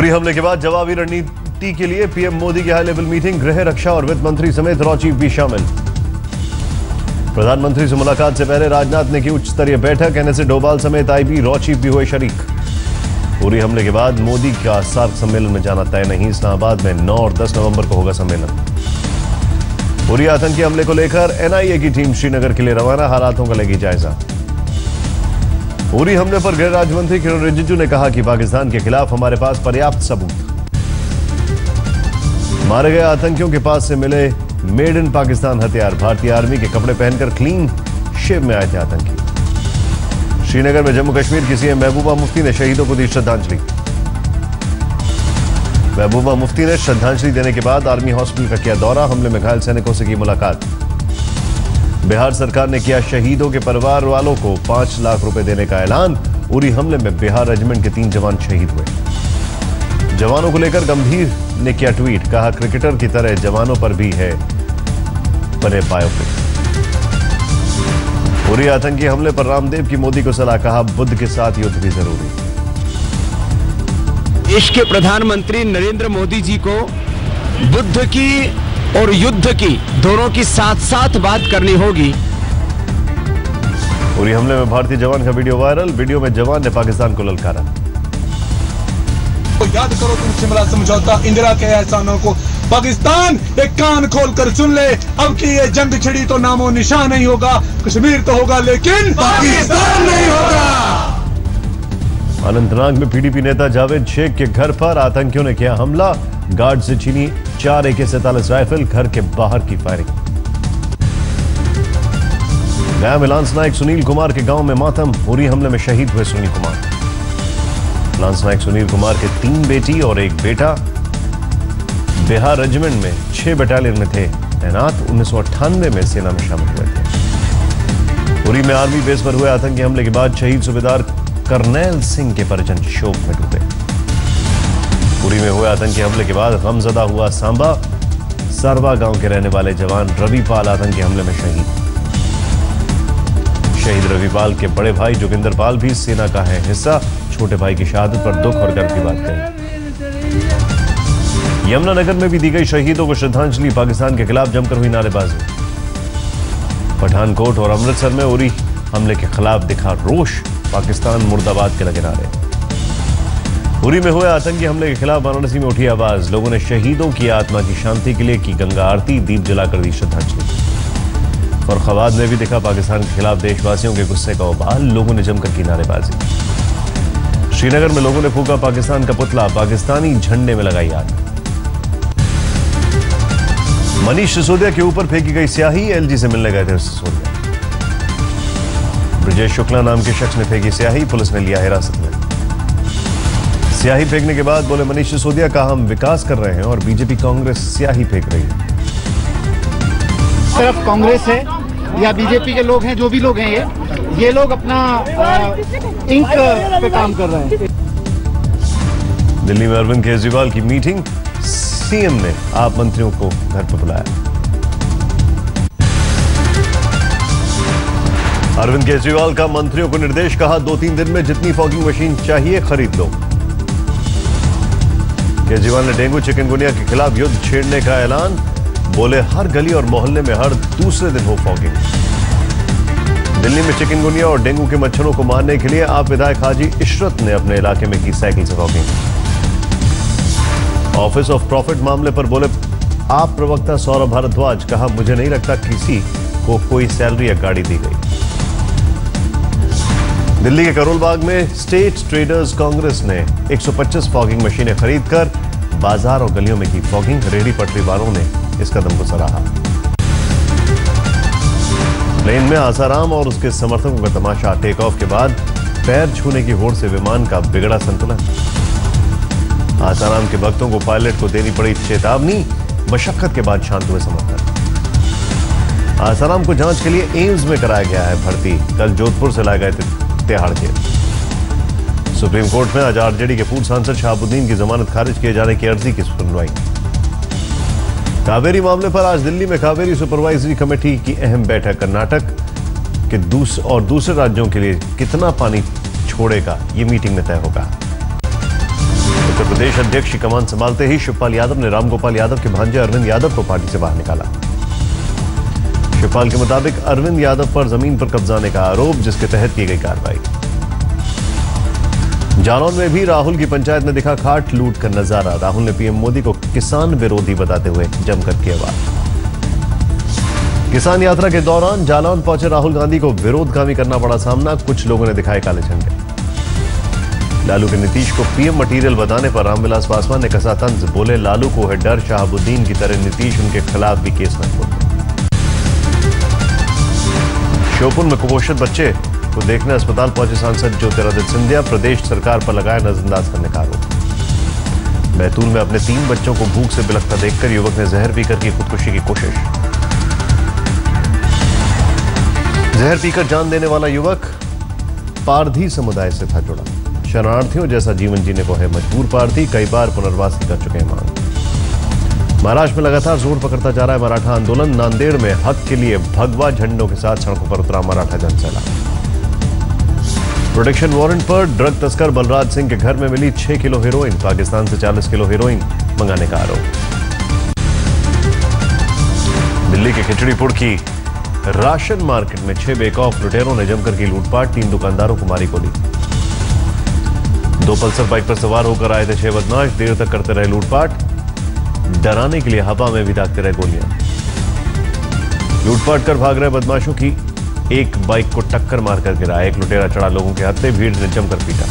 उरी हमले के बाद जवाबी रणनीति के लिए पीएम मोदी की हाई लेवल मीटिंग, गृह रक्षा और वित्त मंत्री समेत रॉ चीफ भी शामिल। प्रधानमंत्री से मुलाकात से पहले राजनाथ ने की उच्च स्तरीय बैठक, एनएसए डोभाल समेत आईबी रॉ चीफ भी हुए शरीक। उरी हमले के बाद मोदी का सार्क सम्मेलन में जाना तय नहीं, इस्लामाबाद में 9 और 10 नवंबर को होगा सम्मेलन। उरी आतंकी हमले को लेकर एनआईए की टीम श्रीनगर के लिए रवाना, हालातों का लेगी जायजा। उरी हमले पर गृह राज्य मंत्री किरण रिजिजू ने कहा कि पाकिस्तान के खिलाफ हमारे पास पर्याप्त सबूत। मारे गए आतंकियों के पास से मिले मेड इन पाकिस्तान हथियार, भारतीय आर्मी के कपड़े पहनकर क्लीन शेव में आए थे आतंकी। श्रीनगर में जम्मू कश्मीर की सीएम महबूबा मुफ्ती ने शहीदों को दी श्रद्धांजलि। महबूबा मुफ्ती ने श्रद्धांजलि देने के बाद आर्मी हॉस्पिटल का किया दौरा, हमले में घायल सैनिकों से की मुलाकात। बिहार सरकार ने किया शहीदों के परिवार वालों को 5 लाख रुपए देने का ऐलान। उरी हमले में बिहार रेजिमेंट के 3 जवान शहीद हुए। जवानों को लेकर गंभीर ने किया ट्वीट, कहा क्रिकेटर की तरह जवानों पर भी है बने बायोपिक। उरी आतंकी हमले पर रामदेव की मोदी को सलाह, कहा बुद्ध के साथ युद्ध भी जरूरी। देश के प्रधानमंत्री नरेंद्र मोदी जी को बुद्ध की और युद्ध की, दोनों की साथ साथ बात करनी होगी। उरी हमले में भारतीय जवान का वीडियो वायरल, वीडियो में जवान ने पाकिस्तान को ललकारा। तो याद करो तुम शिमला समझौता, इंदिरा के एहसानों को। पाकिस्तान एक कान खोल कर सुन ले, अब की ये जंग छिड़ी तो नामो निशान नहीं होगा। कश्मीर तो होगा लेकिन पाकिस्तान नहीं होगा। अनंतनाग में पीडीपी नेता जावेद शेख के घर पर आतंकियों ने किया हमला, गार्ड से छीनी 4 AK-47 राइफल, घर के बाहर की फायरिंग। गया में लांस नायक सुनील कुमार के गांव में मातम, उरी हमले में शहीद हुए सुनील कुमार। लांस नायक सुनील कुमार के 3 बेटी और 1 बेटा बिहार रेजिमेंट में 6 बटालियन में थे तैनात, 1998 में सेना में शामिल हुए थे। उरी में आर्मी बेस पर हुए आतंकी हमले के बाद शहीद सूबेदार करनैल सिंह के परिजन शोक में डूबे। उरी में हुए आतंकी हमले के बाद गमजदा हुआ सांबा, सरवा गांव के रहने वाले जवान रविपाल आतंकी हमले में शहीद। शहीद रविपाल के बड़े भाई जोगिंदर पाल भी सेना का है हिस्सा, छोटे भाई की शहादत पर दुख और गर्व की बात कही। यमुनानगर में भी दी गई शहीदों को श्रद्धांजलि, पाकिस्तान के खिलाफ जमकर हुई नारेबाजी। पठानकोट और अमृतसर में उरी हमले के खिलाफ दिखा रोष, पाकिस्तान मुर्दाबाद के लगे नारे। उरी में हुए आतंकी हमले के खिलाफ वाराणसी में उठी आवाज, लोगों ने शहीदों की आत्मा की शांति के लिए की गंगा आरती, दीप जलाकर दी श्रद्धांजलि। फर्रुखाबाद में भी दिखा पाकिस्तान के खिलाफ देशवासियों के गुस्से का उबाल, लोगों ने जमकर की नारेबाजी। श्रीनगर में लोगों ने फूका पाकिस्तान का पुतला, पाकिस्तानी झंडे में लगाई आग। मनीष सिसोदिया के ऊपर फेंकी गई स्याही, एलजी से मिलने गए थे सिसोदिया। ब्रजेश शुक्ला नाम के शख्स ने फेंकी स्याही, पुलिस ने लिया हिरासत में। स्याही फेंकने के बाद बोले मनीष सिसोदिया, का हम विकास कर रहे हैं और बीजेपी कांग्रेस स्याही फेंक रही है। सिर्फ कांग्रेस है या बीजेपी के लोग हैं, जो भी लोग हैं ये लोग अपना इंक पे काम कर रहे हैं। दिल्ली में अरविंद केजरीवाल की मीटिंग, सीएम ने आप मंत्रियों को घर पर बुलाया। अरविंद केजरीवाल का मंत्रियों को निर्देश, कहा 2-3 दिन में जितनी फॉगिंग मशीन चाहिए खरीद लो। केजरीवाल ने डेंगू चिकनगुनिया के खिलाफ युद्ध छेड़ने का ऐलान, बोले हर गली और मोहल्ले में हर दूसरे दिन हो फॉगिंग। दिल्ली में चिकनगुनिया और डेंगू के मच्छरों को मारने के लिए आप विधायक हाजी इशरत ने अपने इलाके में की साइकिल से फॉगिंग। ऑफिस ऑफ प्रॉफिट मामले पर बोले आप प्रवक्ता सौरभ भारद्वाज, कहा मुझे नहीं लगता किसी को कोई सैलरी या गाड़ी दी गई। दिल्ली के करोल बाग में स्टेट ट्रेडर्स कांग्रेस ने 125 फॉगिंग मशीनें खरीदकर बाजार और गलियों में की फॉगिंग, रेहड़ी पटरी वालों ने इस कदम को सराहा। प्लेन में आसाराम और उसके समर्थकों का तमाशा, टेक ऑफ के बाद पैर छूने की होड़ से विमान का बिगड़ा संतुलन। आसाराम के भक्तों को पायलट को देनी पड़ी चेतावनी, मशक्कत के बाद शांत हुए समर्थक। आसाराम को जांच के लिए एम्स में कराया गया है भर्ती, कल जोधपुर से लाए गए थे तिहाड़ जेल। सुप्रीम कोर्ट में आज आरजेडी के पूर्व सांसद शहाबुद्दीन की जमानत खारिज किए जाने की अर्जी की सुनवाई। कावेरी मामले पर आज दिल्ली में कावेरी सुपरवाइजरी कमेटी की अहम बैठक, कर्नाटक के दूसरे राज्यों के लिए कितना पानी छोड़ेगा ये मीटिंग में तय होगा। उत्तर प्रदेश अध्यक्ष की कमान संभालते ही शिवपाल यादव ने रामगोपाल यादव के भांजे अरविंद यादव को पार्टी से बाहर निकाला। शिवपाल के मुताबिक अरविंद यादव पर जमीन पर कब्जाने का आरोप, जिसके तहत की गई कार्रवाई। जालौन में भी राहुल की पंचायत में दिखा खाट लूट का नजारा। राहुल ने पीएम मोदी को किसान विरोधी बताते हुए जमकर किया वार। किसान यात्रा के दौरान जालौन पहुंचे राहुल गांधी को विरोधगामी करना पड़ा सामना। कुछ लोगों ने दिखाए काले झंडे। लालू के नीतीश को पीएम मटीरियल बताने पर रामविलास पासवान ने कसा तंज। बोले लालू को है डर, शहाबुद्दीन की तरह नीतीश उनके खिलाफ भी केस न खोले। श्योपुर में कुपोषित बच्चे को देखने अस्पताल पहुंचे सांसद ज्योतिरादित्य सिंधिया। प्रदेश सरकार पर लगाया नजरअंदाज करने का आरोप। बैतूल में अपने 3 बच्चों को भूख से बिलखता देखकर युवक ने जहर पीकर की खुदकुशी की कोशिश। जहर पीकर जान देने वाला युवक पारधी समुदाय से था जुड़ा। शरणार्थियों जैसा जीवन जीने को है मजबूर पारधी, कई बार पुनर्वासी कर चुके हैं मांग। महाराष्ट्र में लगातार जोर पकड़ता जा रहा है मराठा आंदोलन। नांदेड़ में हक के लिए भगवा झंडों के साथ सड़कों पर उतरा मराठा जनसैलाब। प्रोटेक्शन वारंट पर ड्रग तस्कर बलराज सिंह के घर में मिली 6 किलो हेरोइन। पाकिस्तान से 40 किलो हेरोइन मंगाने का आरोप। दिल्ली के खिचड़ीपुर की राशन मार्केट में 6 बेखौफ लुटेरों ने जमकर की लूटपाट। 3 दुकानदारों को मारी गोली। 2 पल्सर बाइक पर सवार होकर आए थे 6 बदमाश। देर तक करते रहे लूटपाट। डराने के लिए हवा में भी दागते रहे गोलियां। लूटपाट कर भाग रहे बदमाशों की एक बाइक को टक्कर मारकर गिरा। एक लुटेरा चढ़ा लोगों के हत्थे। भीड़ ने जमकर पीटा।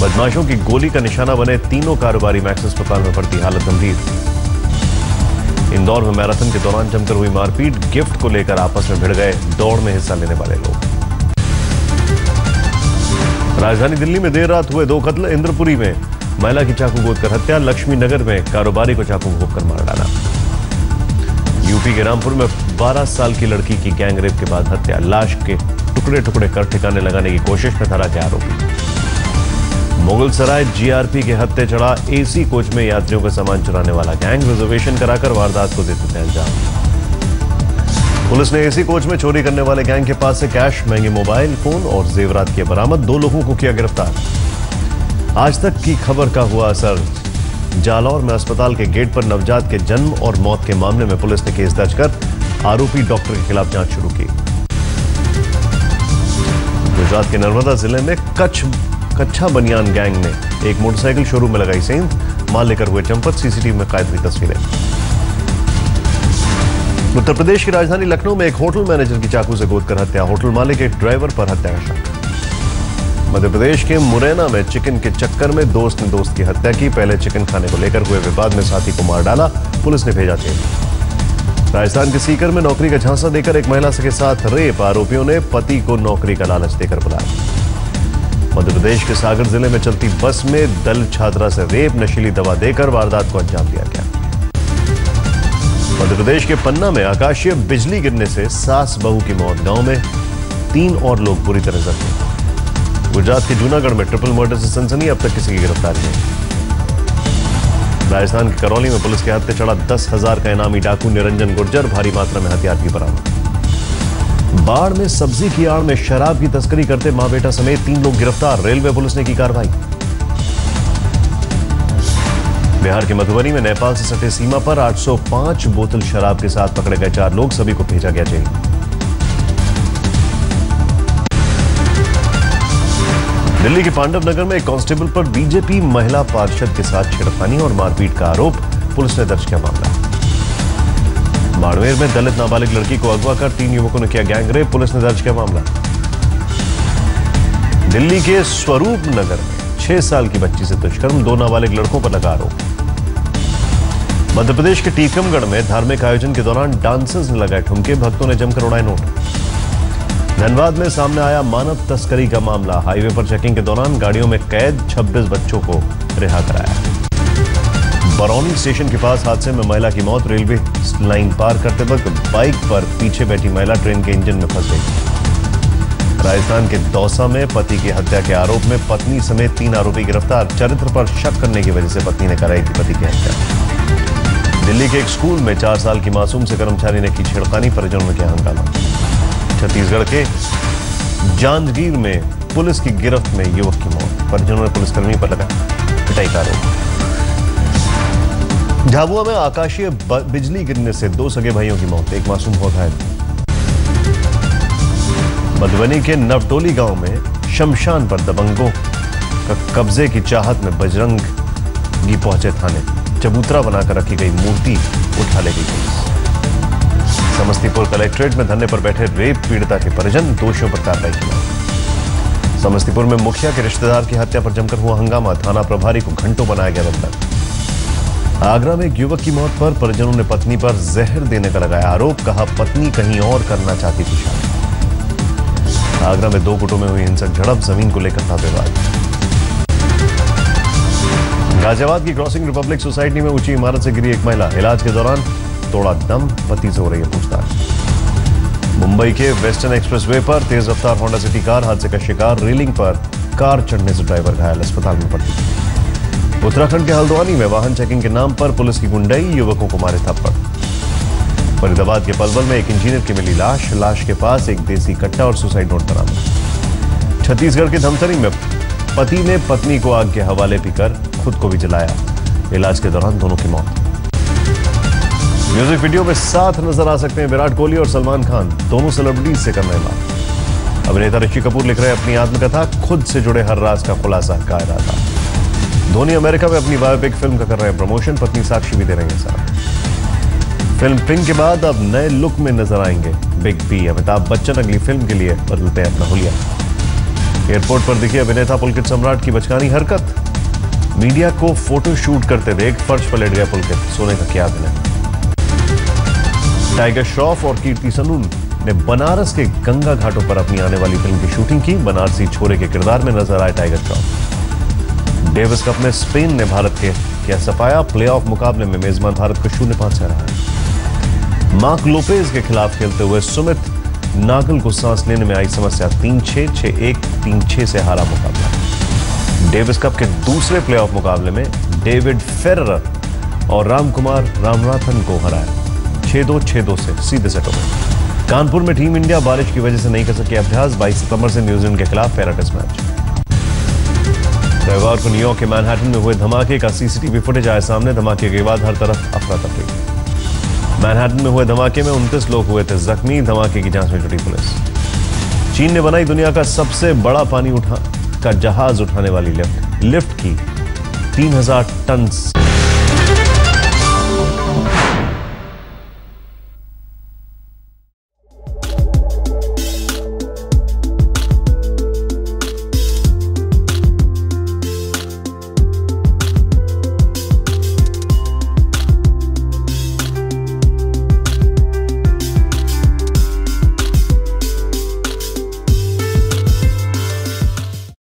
बदमाशों की गोली का निशाना बने तीनों कारोबारी मैक्स अस्पताल में भर्ती, हालत गंभीर। इंदौर में मैराथन के दौरान जमकर हुई मारपीट। गिफ्ट को लेकर आपस में भिड़ गए दौड़ में हिस्सा लेने वाले लोग। राजधानी दिल्ली में देर रात हुए 2 कत्ल। इंद्रपुरी में महिला की चाकू गोदकर हत्या। लक्ष्मी नगर में कारोबारी को चाकू घोंपकर मार डाला। यूपी के रामपुर में 12 साल की लड़की की गैंगरेप के बाद हत्या। लाश के टुकड़े टुकड़े कर ठिकाने लगाने की कोशिश में धरा गया आरोपी। मुगलसराय जीआरपी के हत्थे चढ़ा एसी कोच में यात्रियों का सामान चुराने वाला गैंग। रिजर्वेशन कराकर वारदात को देते थे अंजाम। पुलिस ने एसी कोच में चोरी करने वाले गैंग के पास से कैश, महंगे मोबाइल फोन और जेवरात किए बरामद। 2 लोगों को किया गिरफ्तार। आज तक की खबर का हुआ असर। जालौर में अस्पताल के गेट पर नवजात के जन्म और मौत के मामले में पुलिस ने केस दर्ज कर आरोपी डॉक्टर के खिलाफ जांच शुरू की। गुजरात के नर्मदा जिले में कच्छा बनियान गैंग ने एक मोटरसाइकिल शोरूम में लगाई सेंध। माल लेकर हुए चंपत। सीसीटीवी में कैद हुई तस्वीरें। उत्तर प्रदेश की राजधानी लखनऊ में एक होटल मैनेजर की चाकू से गोदकर हत्या। होटल मालिक एक ड्राइवर पर हत्या का शक। मध्य प्रदेश के मुरैना में चिकन के चक्कर में दोस्त ने दोस्त की हत्या की। पहले चिकन खाने को लेकर हुए विवाद में साथी को मार डाला। पुलिस ने भेजा जेल। राजस्थान के सीकर में नौकरी का झांसा देकर एक महिला के साथ रेप। आरोपियों ने पति को नौकरी का लालच देकर बुलाया। मध्य प्रदेश के सागर जिले में चलती बस में दलित छात्रा से रेप, नशीली दवा देकर वारदात को अंजाम दिया गया। मध्य प्रदेश के पन्ना में आकाशीय बिजली गिरने से सास बहू की मौत। गांव में 3 और लोग बुरी तरह जख्मी। गुजरात के जूनागढ़ में ट्रिपल मर्डर से सनसनी। अब तक किसी की गिरफ्तारी नहीं। राजस्थान के करौली में पुलिस के हत्थे चढ़ा 10,000 का इनामी डाकू निरंजन गुर्जर। भारी मात्रा में हथियार भी बरामद। बाढ़ में सब्जी की आड़ में शराब की तस्करी करते मां बेटा समेत 3 लोग गिरफ्तार। रेलवे पुलिस ने की कार्रवाई। बिहार के मधुबनी में नेपाल से सटे सीमा पर 805 बोतल शराब के साथ पकड़े गए 4 लोग। सभी को भेजा गया जेल। दिल्ली के पांडव नगर में एक कांस्टेबल पर बीजेपी महिला पार्षद के साथ छेड़खानी और मारपीट का आरोप। पुलिस ने दर्ज किया मामला। बाड़मेर में दलित नाबालिग लड़की को अगवा कर 3 युवकों ने किया गैंगरेप। पुलिस ने दर्ज किया मामला। दिल्ली के स्वरूप नगर में 6 साल की बच्ची से दुष्कर्म। 2 नाबालिग लड़कों पर लगा आरोप। मध्य प्रदेश के टीकमगढ़ में धार्मिक आयोजन के दौरान डांसर्स ने लगाए ठुमके। भक्तों ने जमकर उड़ाए नोट। धनबाद में सामने आया मानव तस्करी का मामला। हाईवे पर चेकिंग के दौरान गाड़ियों में कैद 26 बच्चों को रिहा कराया। बरौनी स्टेशन के पास हादसे में महिला की मौत। रेलवे लाइन पार करते वक्त बाइक पर पीछे बैठी महिला ट्रेन के इंजन में फंस गई। राजस्थान के दौसा में पति की हत्या के आरोप में पत्नी समेत 3 आरोपी गिरफ्तार। चरित्र पर शक करने की वजह से पत्नी ने कराई थी पति की हत्या। दिल्ली के एक स्कूल में 4 साल की मासूम से कर्मचारी ने की छेड़खानी। परिजनों ने किया हंगामा। छत्तीसगढ़ के जांजगीर में पुलिस की गिरफ्त में युवक की मौत। परिजनों ने पुलिसकर्मी पर लगा पिटाई का आरोप। झाबुआ में आकाशीय बिजली गिरने से 2 सगे भाइयों की मौत, एक मासूम हुआ घायल। मधुबनी के नवटोली गांव में शमशान पर दबंगों का कब्जे की चाहत में बजरंगी पहुंचे थाने। चबूतरा बनाकर रखी गई मूर्ति उठा ले गई। समस्तीपुर कलेक्ट्रेट में धरने पर बैठे रेप पीड़िता के परिजन, दोषियों पर कार्रवाई की। समस्तीपुर में मुखिया के रिश्तेदार की हत्या पर जमकर हुआ हंगामा, थाना प्रभारी को घंटों बनाया गया बंधक। आगरा में एक युवक की मौत पर परिजनों ने पत्नी पर जहर देने का लगाया आरोप, कहा पत्नी कहीं और करना चाहती थी शादी। आगरा में 2 गुटों में हुई हिंसक झड़प, जमीन को लेकर था विवाद। गाजियाबाद की क्रॉसिंग रिपब्लिक सोसाइटी में ऊंची इमारत से गिरी एक महिला, इलाज के दौरान तोड़ा दम, पति से हो रही है पूछताछ। मुंबई के वेस्टर्न एक्सप्रेसवे पर तेज रफ्तार होंडा सिटी कार हादसे का शिकार, रेलिंग पर कार चढ़ने से ड्राइवर घायल, अस्पताल में भर्ती। उत्तराखंड के हल्द्वानी में वाहन चेकिंग के नाम पर पुलिस की गुंडाई, युवकों को मारे थप्पड़। फरीदाबाद के पलवल में एक इंजीनियर की मिली लाश, लाश के पास एक देसी कट्टा और सुसाइड नोट बरामद। छत्तीसगढ़ के धमतरी में पति ने पत्नी को आग के हवाले पीकर खुद को भी जलाया, इलाज के दौरान दोनों की मौत। म्यूजिक वीडियो में साथ नजर आ सकते हैं विराट कोहली और सलमान खान, दोनों सेलिब्रिटीज से कर रहे हैं बात। अभिनेता ऋषि कपूर लिख रहे हैं अपनी आत्मकथा, खुद से जुड़े हर राज का खुलासा का इरादा। धोनी अमेरिका में अपनी बायोपिक फिल्म का कर रहे हैं प्रमोशन, पत्नी साक्षी भी दे रही है साथ। फिल्म पिंक के बाद अब नए लुक में नजर आएंगे बिग बी। अमिताभ बच्चन अगली फिल्म के लिए बदलते हैं अपना हुलिया। एयरपोर्ट पर दिखी अभिनेता पुलकित सम्राट की बचकानी हरकत, मीडिया को फोटो शूट करते देख फर्श पर लेट गया पुलकित, सोने का क्या अभिनय। टाइगर श्रॉफ और कीर्ति सनून ने बनारस के गंगा घाटों पर अपनी आने वाली फिल्म की शूटिंग की, बनारसी छोरे के किरदार में नजर आए टाइगर श्रॉफ। डेविस कप में स्पेन ने भारत के क्या सफाया, प्लेऑफ मुकाबले में मेजबान भारत को 0-5 से हराया। मार्क लोपेज के खिलाफ खेलते हुए सुमित नागल को सांस लेने में आई समस्या, 3-6, 6-1, 3-6 से हारा मुकाबला। डेविस कप के दूसरे प्लेऑफ मुकाबले में डेविड फेडरर और रामकुमार रामनाथन को हराया 6-2, 6-2 से सीधे सेटों में। कानपुर में टीम इंडिया बारिश की वजह से नहीं कर सकी अभ्यास, 22 सितंबर से न्यूजीलैंड के खिलाफ पहला टेस्ट मैच। रविवार को न्यूयॉर्क के मैनहट्टन में हुए धमाके का सीसीटीवी फुटेज आया सामने, धमाके के बाद हर तरफ अफरा तफरी। मैनहट्टन में हुए धमाके में 29 लोग हुए थे जख्मी, धमाके की जांच में जुटी पुलिस। चीन ने बनाई दुनिया का सबसे बड़ा पानी का जहाज उठाने वाली लिफ्ट की 3000 टन